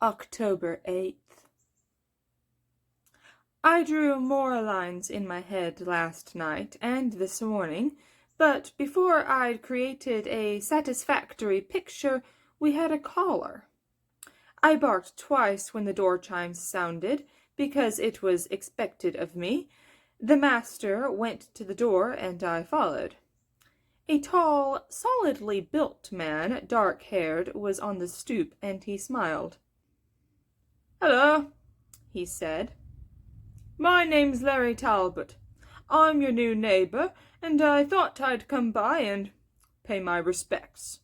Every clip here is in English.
October 8th. I drew more lines in my head last night and this morning, but before I'd created a satisfactory picture, we had a caller. I barked twice when the door chimes sounded, because it was expected of me. The master went to the door, and I followed. A tall, solidly built man, dark-haired, was on the stoop, and he smiled. "Hello," he said. "My name's Larry Talbot. I'm your new neighbor, and I thought I'd come by and pay my respects."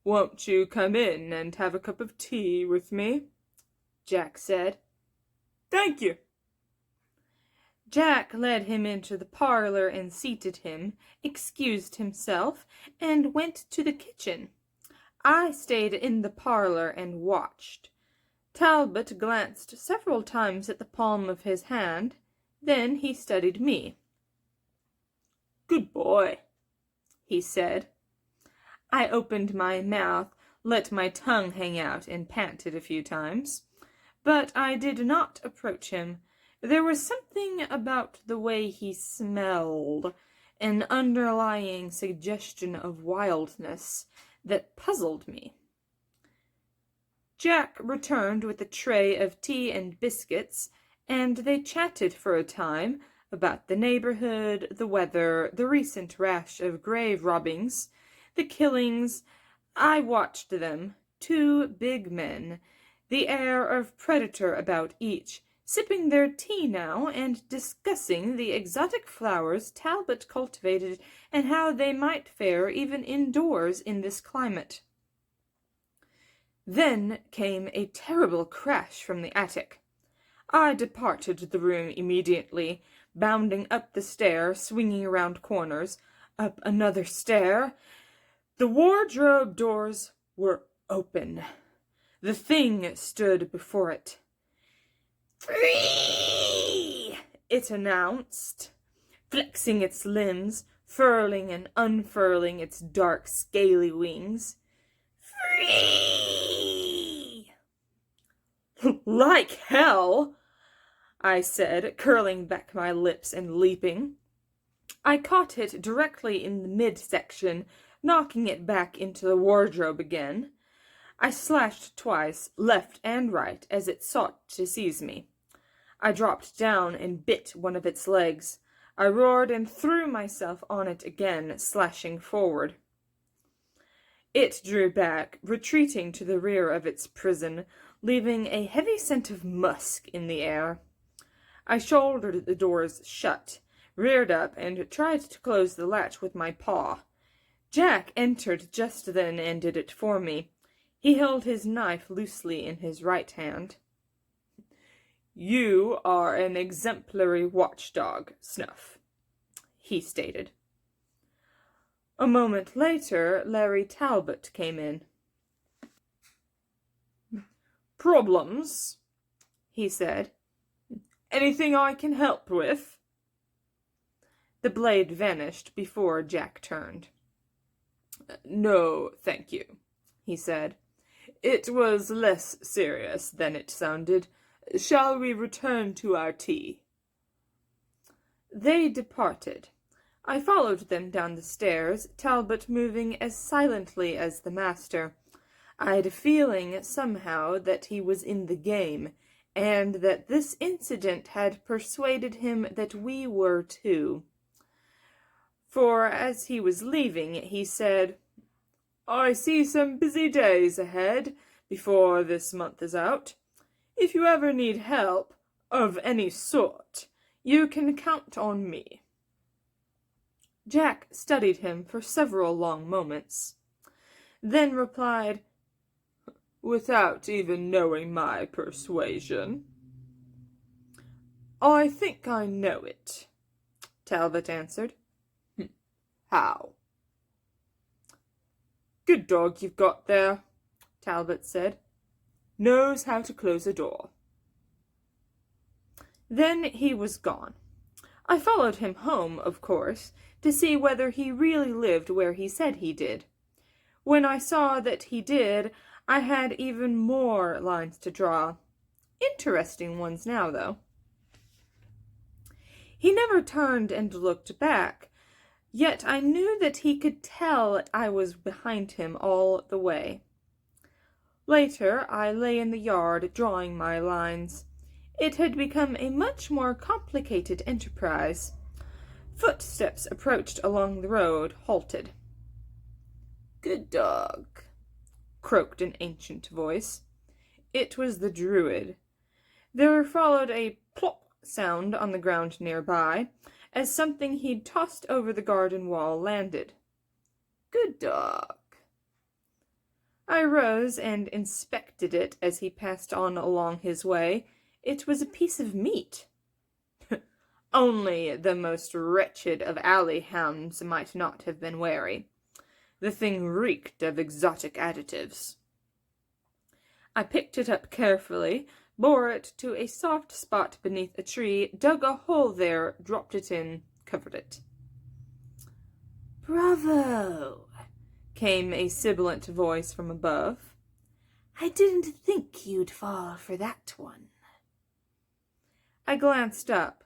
"Won't you come in and have a cup of tea with me?" Jack said. "Thank you." Jack led him into the parlor and seated him, excused himself, and went to the kitchen. I stayed in the parlor and watched. Talbot glanced several times at the palm of his hand. Then he studied me. "Good boy," he said. I opened my mouth, let my tongue hang out, and panted a few times. But I did not approach him. There was something about the way he smelled, an underlying suggestion of wildness, that puzzled me. Jack returned with a tray of tea and biscuits, and they chatted for a time about the neighborhood, the weather, the recent rash of grave robbings, the killings. I watched them, two big men, the air of predator about each, sipping their tea now and discussing the exotic flowers Talbot cultivated and how they might fare even indoors in this climate. Then came a terrible crash from the attic. I departed the room immediately, bounding up the stair, swinging around corners, up another stair. The wardrobe doors were open. The thing stood before it. "Free!" it announced, flexing its limbs, furling and unfurling its dark, scaly wings. "Free!" "Like hell!" I said, curling back my lips and leaping. I caught it directly in the midsection, knocking it back into the wardrobe again. I slashed twice, left and right, as it sought to seize me. I dropped down and bit one of its legs. I roared and threw myself on it again, slashing forward. It drew back, retreating to the rear of its prison, leaving a heavy scent of musk in the air. I shouldered the doors shut, reared up, and tried to close the latch with my paw. Jack entered just then and did it for me. He held his knife loosely in his right hand. "You are an exemplary watchdog, Snuff," he stated. A moment later, Larry Talbot came in. "Problems?" he said. "Anything I can help with?" The blade vanished before Jack turned. "No, thank you," he said. "It was less serious than it sounded. Shall we return to our tea?" They departed. I followed them down the stairs, Talbot moving as silently as the master. I'd a feeling, somehow, that he was in the game, and that this incident had persuaded him that we were too. For as he was leaving, he said, "I see some busy days ahead before this month is out. If you ever need help, of any sort, you can count on me." Jack studied him for several long moments, then replied, "Without even knowing my persuasion." "I think I know it," Talbot answered. "How?" "Good dog you've got there," Talbot said. "Knows how to close a door." Then he was gone. I followed him home, of course, to see whether he really lived where he said he did. When I saw that he did, I had even more lines to draw. Interesting ones now, though. He never turned and looked back, yet I knew that he could tell I was behind him all the way. Later, I lay in the yard drawing my lines. It had become a much more complicated enterprise. Footsteps approached along the road, halted. "Good dog," croaked an ancient voice. It was the druid. There followed a plop sound on the ground nearby, as something he'd tossed over the garden wall landed. "Good dog." I rose and inspected it as he passed on along his way. It was a piece of meat. Only the most wretched of alley hounds might not have been wary. The thing reeked of exotic additives. I picked it up carefully, bore it to a soft spot beneath a tree, dug a hole there, dropped it in, covered it. "Bravo!" came a sibilant voice from above. "I didn't think you'd fall for that one." I glanced up.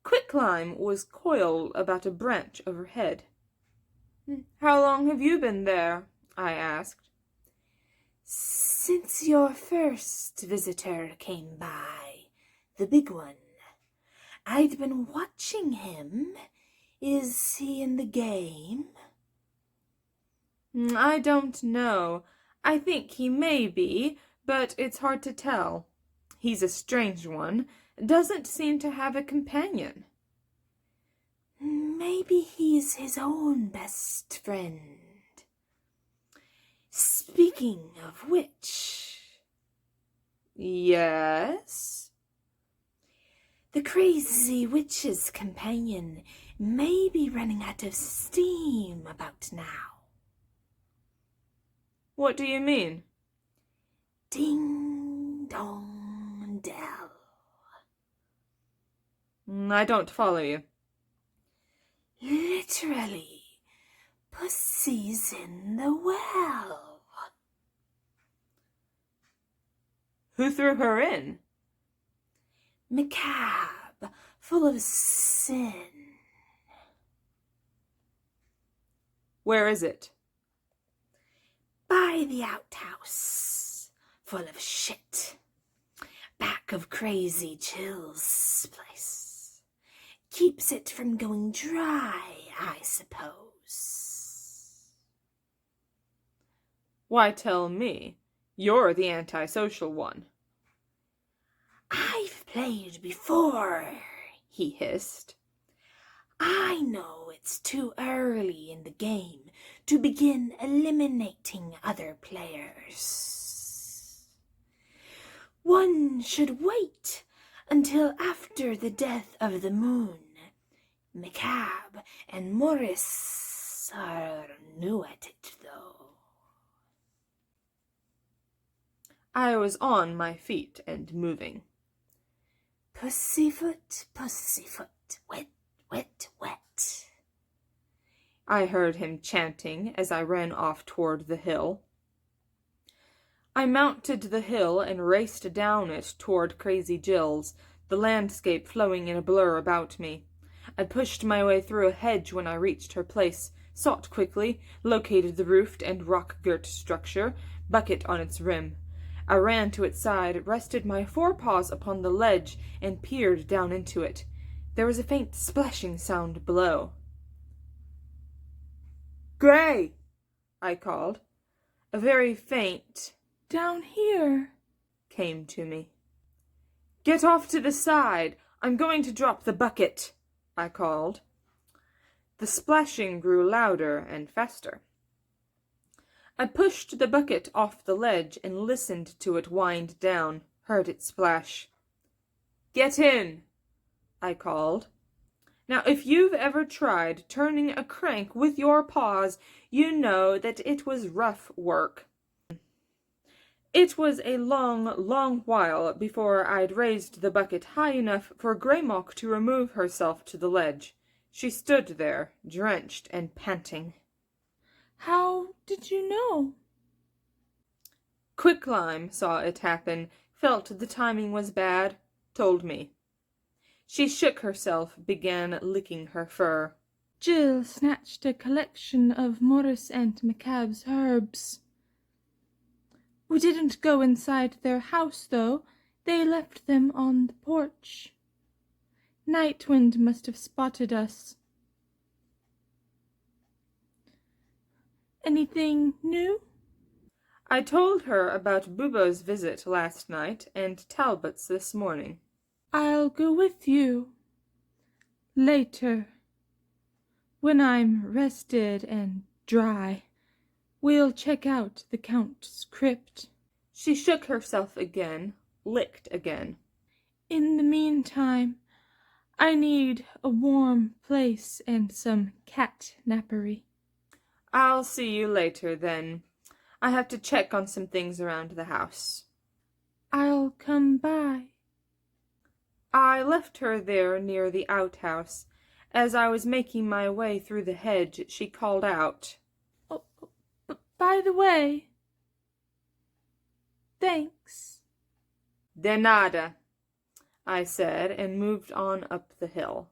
Quicklime was coiled about a branch overhead. "How long have you been there?" I asked. "Since your first visitor came by, the big one. I'd been watching him. Is he in the game?" "I don't know. I think he may be, but it's hard to tell. He's a strange one. Doesn't seem to have a companion." "Maybe he's his own best friend. Speaking of which..." "Yes?" "The crazy witch's companion may be running out of steam about now." "What do you mean?" "Ding Dong Dell." "I don't follow you." "Literally, pussy's in the well." "Who threw her in?" "Macabre, full of sin." "Where is it?" "By the outhouse, full of shit. Back of Crazy Jill's place. Keeps it from going dry, I suppose." "Why tell me? You're the antisocial one." "I've played before," he hissed. "I know it's too early in the game to begin eliminating other players. One should wait until after the death of the moon. Macabre and Morris are new at it, though." I was on my feet and moving. "Pussyfoot, pussyfoot, wet, wet, wet." I heard him chanting as I ran off toward the hill. I mounted the hill and raced down it toward Crazy Jill's, the landscape flowing in a blur about me. I pushed my way through a hedge when I reached her place, sought quickly, located the roofed and rock-girt structure, bucket on its rim. I ran to its side, rested my forepaws upon the ledge, and peered down into it. There was a faint splashing sound below. "Gray!" I called. A very faint, "Down here," came to me. "Get off to the side! I'm going to drop the bucket," I called. The splashing grew louder and faster. I pushed the bucket off the ledge and listened to it wind down, heard it splash. "Get in," I called. Now, if you've ever tried turning a crank with your paws, you know that it was rough work. It was a long, long while before I'd raised the bucket high enough for Greymock to remove herself to the ledge. She stood there, drenched and panting. "How did you know?" Quicklime saw it happen, felt the timing was bad, told me. She shook herself, began licking her fur. Jill snatched a collection of Morris and McCabe's herbs. We didn't go inside their house, though. They left them on the porch. Nightwind must have spotted us. Anything new? I told her about Bubo's visit last night and Talbot's this morning. I'll go with you. Later. When I'm rested and dry, we'll check out the Count's crypt. She shook herself again, licked again. In the meantime, I need a warm place and some cat-nappery. I'll see you later, then. I have to check on some things around the house. I'll come by. I left her there near the outhouse. As I was making my way through the hedge, she called out, Oh, by the way, thanks. "De nada," I said, and moved on up the hill.